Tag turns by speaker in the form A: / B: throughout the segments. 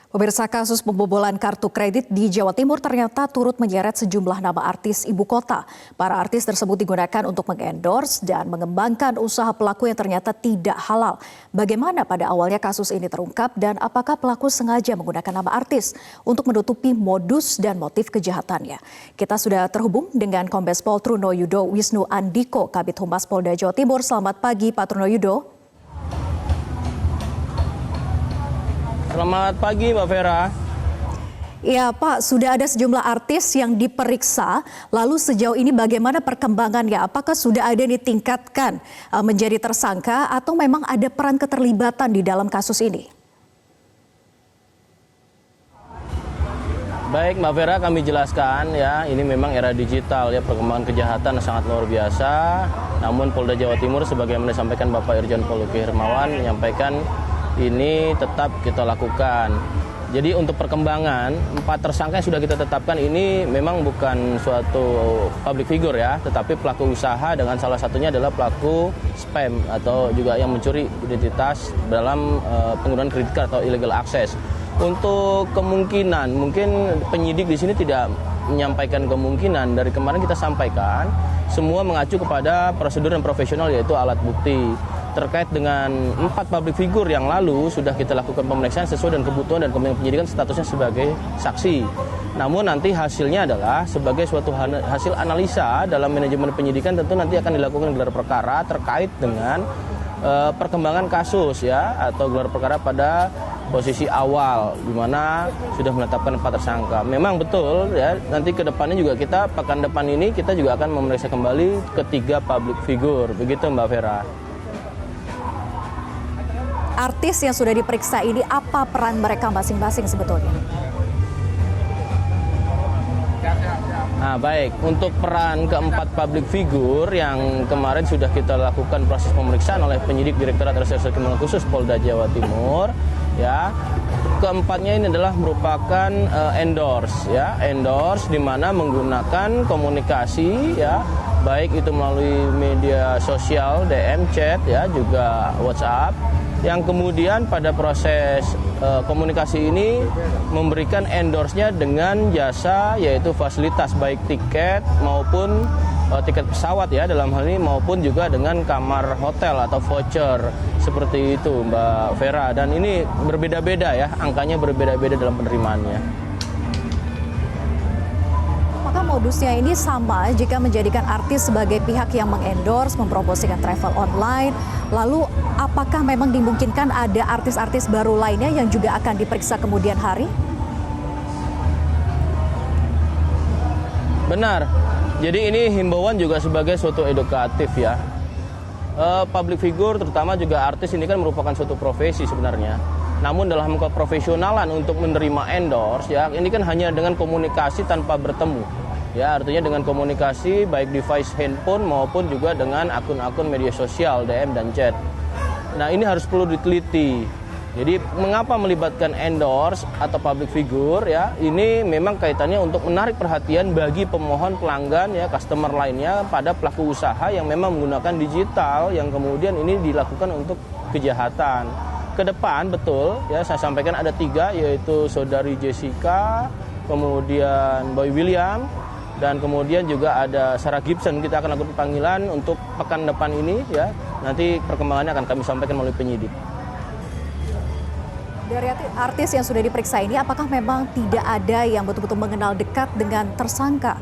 A: Pemirsa, kasus pembobolan kartu kredit di Jawa Timur ternyata turut menyeret sejumlah nama artis ibu kota. Para artis tersebut digunakan untuk mengendorse dan mengembangkan usaha pelaku yang ternyata tidak halal. Bagaimana pada awalnya kasus ini terungkap dan apakah pelaku sengaja menggunakan nama artis untuk menutupi modus dan motif kejahatannya? Kita sudah terhubung dengan Kombes Pol Truno Yudo Wisnu Andiko, Kabid Humas Polda Jawa Timur. Selamat pagi, Pak Truno Yudo.
B: Selamat pagi, Mbak Vera.
A: Ya Pak, sudah ada sejumlah artis yang diperiksa. Lalu sejauh ini bagaimana perkembangannya? Apakah sudah ada yang ditingkatkan menjadi tersangka atau memang ada peran keterlibatan di dalam kasus ini?
B: Baik, Mbak Vera, kami jelaskan ya, ini memang era digital ya, perkembangan kejahatan sangat luar biasa. Namun Polda Jawa Timur sebagaimana disampaikan Bapak Irjen Pol Luki Hermawan menyampaikan ini tetap kita lakukan. Jadi untuk perkembangan, 4 tersangka yang sudah kita tetapkan ini memang bukan suatu public figure ya, tetapi pelaku usaha dengan salah satunya adalah pelaku spam atau juga yang mencuri identitas dalam penggunaan kredit card atau illegal access. Untuk kemungkinan, mungkin penyidik di sini tidak menyampaikan kemungkinan. Dari kemarin kita sampaikan, semua mengacu kepada prosedur yang profesional yaitu alat bukti. Terkait dengan 4 public figure yang lalu sudah kita lakukan pemeriksaan sesuai dengan kebutuhan dan penyidikan statusnya sebagai saksi. Namun nanti hasilnya adalah sebagai suatu hasil analisa dalam manajemen penyidikan, tentu nanti akan dilakukan gelar perkara terkait dengan perkembangan kasus ya, atau gelar perkara pada posisi awal di mana sudah menetapkan 4 tersangka. Memang betul ya, nanti ke depannya juga kita pekan depan ini kita juga akan memeriksa kembali ketiga public figure. Begitu Mbak Vera.
A: Artis yang sudah diperiksa ini apa peran mereka masing-masing sebetulnya?
B: Nah baik, untuk peran keempat public figure yang kemarin sudah kita lakukan proses pemeriksaan oleh penyidik Direktorat Reserse Kriminal Khusus Polda Jawa Timur, ya keempatnya ini adalah merupakan endorse, ya endorse di mana menggunakan komunikasi, ya baik itu melalui media sosial, DM, chat, ya juga WhatsApp. Yang kemudian pada proses komunikasi ini memberikan endorse-nya dengan jasa yaitu fasilitas baik tiket maupun tiket pesawat ya dalam hal ini, maupun juga dengan kamar hotel atau voucher seperti itu Mbak Vera. Dan ini berbeda-beda ya, angkanya berbeda-beda dalam penerimaannya.
A: Apakah modusnya ini sama jika menjadikan artis sebagai pihak yang mengendorse, mempromosikan travel online? Lalu apakah memang dimungkinkan ada artis-artis baru lainnya yang juga akan diperiksa kemudian hari?
B: Benar. Jadi ini himbauan juga sebagai suatu edukatif ya. Public figure terutama juga artis ini kan merupakan suatu profesi sebenarnya. Namun dalam keprofesionalan untuk menerima endorse ya, ini kan hanya dengan komunikasi tanpa bertemu. Ya, artinya dengan komunikasi baik device handphone maupun juga dengan akun-akun media sosial, DM dan chat. Nah, ini harus perlu diteliti. Jadi, mengapa melibatkan endorse atau public figure ya? Ini memang kaitannya untuk menarik perhatian bagi pemohon, pelanggan ya, customer lainnya pada pelaku usaha yang memang menggunakan digital yang kemudian ini dilakukan untuk kejahatan. Ke depan betul ya, saya sampaikan ada 3 yaitu saudari Jessica, kemudian Boy William, dan kemudian juga ada Sarah Gibson. Kita akan lakukan panggilan untuk pekan depan ini ya. Nanti perkembangannya akan kami sampaikan melalui penyidik.
A: Dari artis yang sudah diperiksa ini, apakah memang tidak ada yang betul-betul mengenal dekat dengan tersangka?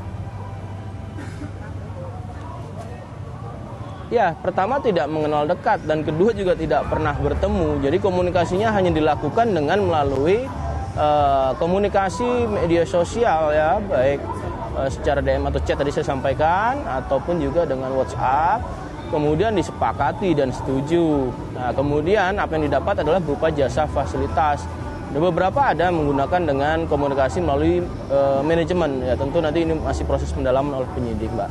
B: Ya, pertama tidak mengenal dekat dan kedua juga tidak pernah bertemu. Jadi komunikasinya hanya dilakukan dengan melalui komunikasi media sosial ya, baik secara DM atau chat tadi saya sampaikan, ataupun juga dengan WhatsApp. Kemudian disepakati dan setuju. Nah, kemudian apa yang didapat adalah berupa jasa fasilitas. Dan beberapa ada menggunakan dengan komunikasi melalui manajemen. Ya, tentu nanti ini masih proses pendalaman oleh penyidik, Mbak.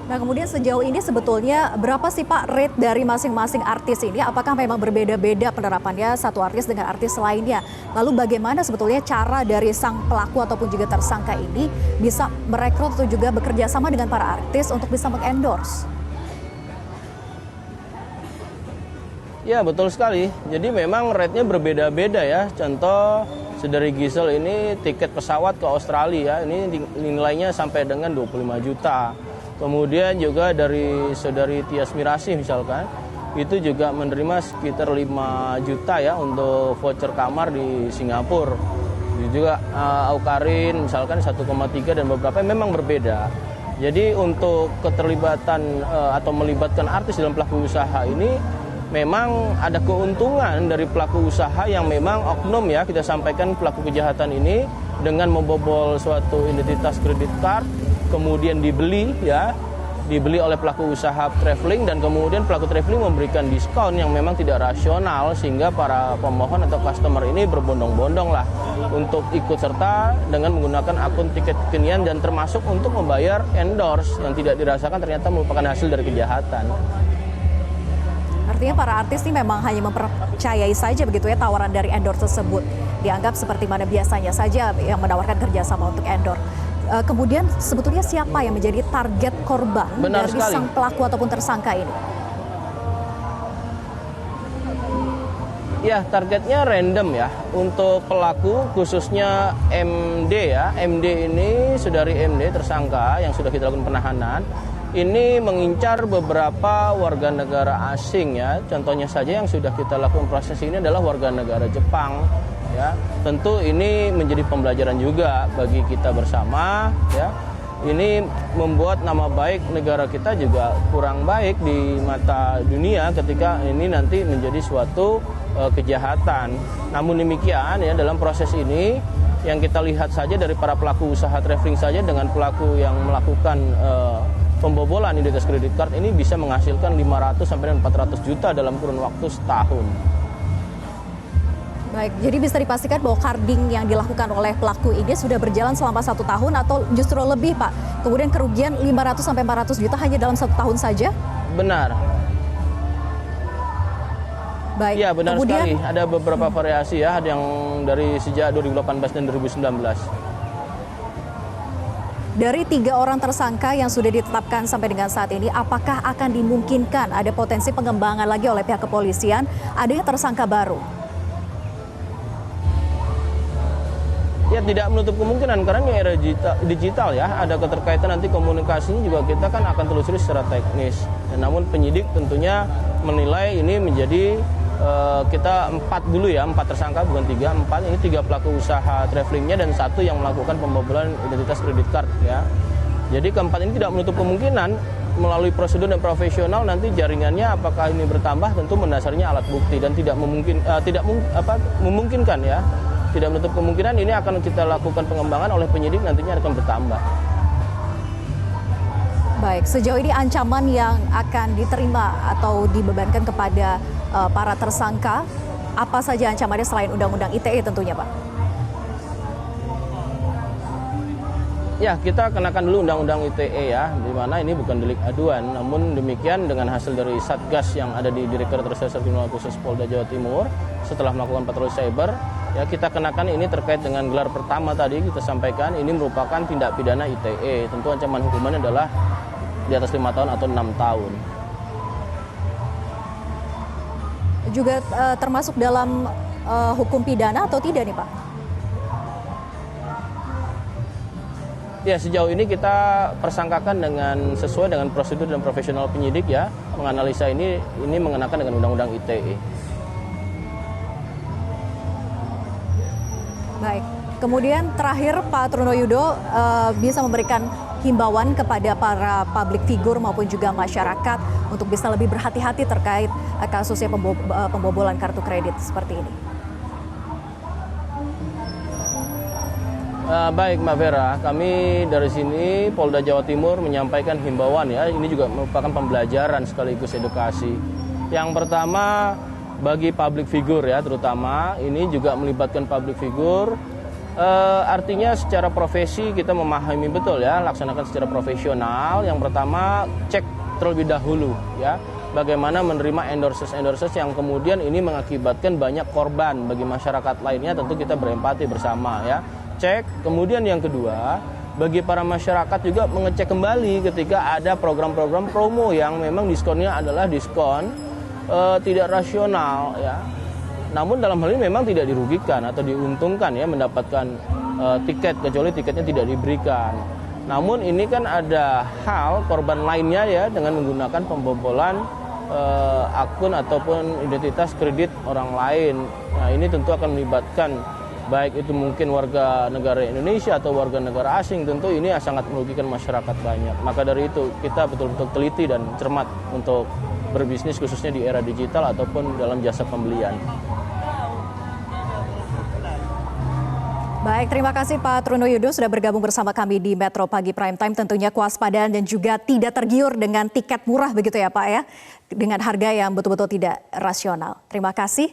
A: Nah, kemudian sejauh ini sebetulnya berapa sih Pak rate dari masing-masing artis ini? Apakah memang berbeda-beda penerapannya satu artis dengan artis lainnya? Lalu bagaimana sebetulnya cara dari sang pelaku ataupun juga tersangka ini bisa merekrut atau juga bekerja sama dengan para artis untuk bisa mengendorse?
B: Ya, betul sekali. Jadi memang rate-nya berbeda-beda ya. Contoh, Saudari Gisel ini tiket pesawat ke Australia, ini nilainya sampai dengan 25 juta. Kemudian juga dari Saudari Tias Mirasih misalkan, itu juga menerima sekitar 5 juta ya untuk voucher kamar di Singapura. Juga Aukarin misalkan 1,3 dan beberapa memang berbeda. Jadi untuk keterlibatan atau melibatkan artis dalam pelaku usaha ini memang ada keuntungan dari pelaku usaha yang memang oknum ya, kita sampaikan pelaku kejahatan ini dengan membobol suatu identitas kredit card, kemudian dibeli oleh pelaku usaha traveling, dan kemudian pelaku traveling memberikan diskon yang memang tidak rasional sehingga para pemohon atau customer ini berbondong-bondong lah untuk ikut serta dengan menggunakan akun tiket kekinian dan termasuk untuk membayar endorse yang tidak dirasakan ternyata merupakan hasil dari kejahatan.
A: Artinya para artis ini memang hanya mempercayai saja begitu ya tawaran dari endorse tersebut. Dianggap seperti mana biasanya saja yang menawarkan kerjasama untuk endorse. Kemudian sebetulnya siapa yang menjadi target korban
B: Benar
A: dari
B: sekali.
A: sang pelaku ataupun tersangka ini?
B: Ya, targetnya random ya. Untuk pelaku khususnya MD ya. MD ini Saudari MD tersangka yang sudah kita lakukan penahanan. Ini mengincar beberapa warga negara asing ya. Contohnya saja yang sudah kita lakukan proses ini adalah warga negara Jepang ya. Tentu ini menjadi pembelajaran juga bagi kita bersama ya. Ini membuat nama baik negara kita juga kurang baik di mata dunia ketika ini nanti menjadi suatu kejahatan. Namun demikian ya, dalam proses ini yang kita lihat saja dari para pelaku usaha traveling saja dengan pelaku yang melakukan pembobolan identitas kredit card ini bisa menghasilkan 500 sampai 400 juta dalam kurun waktu setahun.
A: Baik, jadi bisa dipastikan bahwa carding yang dilakukan oleh pelaku ini sudah berjalan selama 1 tahun atau justru lebih, Pak? Kemudian kerugian 500 sampai 400 juta hanya dalam 1 tahun saja?
B: Benar.
A: Baik.
B: Ya, benar
A: kemudian,
B: sekali. Ada beberapa variasi ya, ada yang dari sejak 2018 dan 2019.
A: Dari 3 orang tersangka yang sudah ditetapkan sampai dengan saat ini, apakah akan dimungkinkan ada potensi pengembangan lagi oleh pihak kepolisian, adanya tersangka baru?
B: Ya, tidak menutup kemungkinan karena ini era digital ya, ada keterkaitan nanti komunikasinya juga kita kan akan telusuri secara teknis. Namun penyidik tentunya menilai ini menjadi kita 4 dulu ya, 4 tersangka bukan 3, 4 ini 3 pelaku usaha travelingnya dan 1 yang melakukan pembobolan identitas kredit card ya. Jadi keempat ini tidak menutup kemungkinan melalui prosedur dan profesional nanti jaringannya apakah ini bertambah, tentu mendasarnya alat bukti dan tidak memungkinkan ya. Tidak menutup kemungkinan ini akan kita lakukan pengembangan oleh penyidik nantinya akan bertambah.
A: Baik, sejauh ini ancaman yang akan diterima atau dibebankan kepada para tersangka, apa saja ancamannya selain Undang-Undang ITE tentunya, Pak?
B: Ya, kita kenakan dulu Undang-Undang ITE ya, di mana ini bukan delik aduan. Namun demikian dengan hasil dari Satgas yang ada di Direktorat Reserse Kriminal Khusus Polda Jawa Timur, setelah melakukan patroli cyber, ya kita kenakan ini terkait dengan gelar pertama tadi kita sampaikan, ini merupakan tindak pidana ITE. Tentu ancaman hukumannya adalah di atas 5 tahun atau 6 tahun.
A: Juga termasuk dalam hukum pidana atau tidak nih, Pak?
B: Ya, sejauh ini kita persangkakan dengan sesuai dengan prosedur dan profesional penyidik ya, menganalisa ini mengenakan dengan Undang-Undang ITE.
A: Baik, kemudian terakhir Pak Truno Yudo bisa memberikan himbauan kepada para public figure maupun juga masyarakat untuk bisa lebih berhati-hati terkait kasusnya pembobolan kartu kredit seperti ini.
B: Baik Mbak Vera, kami dari sini Polda Jawa Timur menyampaikan himbauan ya, ini juga merupakan pembelajaran sekaligus edukasi. Yang pertama bagi public figure ya, terutama ini juga melibatkan public figure. Artinya secara profesi kita memahami betul ya, laksanakan secara profesional. Yang pertama cek terlebih dahulu ya, bagaimana menerima endorses yang kemudian ini mengakibatkan banyak korban bagi masyarakat lainnya. Tentu kita berempati bersama ya, cek. Kemudian yang kedua, bagi para masyarakat juga mengecek kembali ketika ada program-program promo yang memang diskonnya adalah diskon tidak rasional ya. Namun dalam hal ini memang tidak dirugikan atau diuntungkan ya mendapatkan tiket, kecuali tiketnya tidak diberikan. Namun ini kan ada hal korban lainnya ya dengan menggunakan pembobolan akun ataupun identitas kredit orang lain. Nah ini tentu akan melibatkan baik itu mungkin warga negara Indonesia atau warga negara asing, tentu ini sangat merugikan masyarakat banyak. Maka dari itu kita betul-betul teliti dan cermat untuk berbisnis khususnya di era digital ataupun dalam jasa pembelian.
A: Baik, terima kasih Pak Truno Yudo sudah bergabung bersama kami di Metro Pagi Prime Time. Tentunya kewaspadaan dan juga tidak tergiur dengan tiket murah begitu ya Pak ya, dengan harga yang betul-betul tidak rasional. Terima kasih.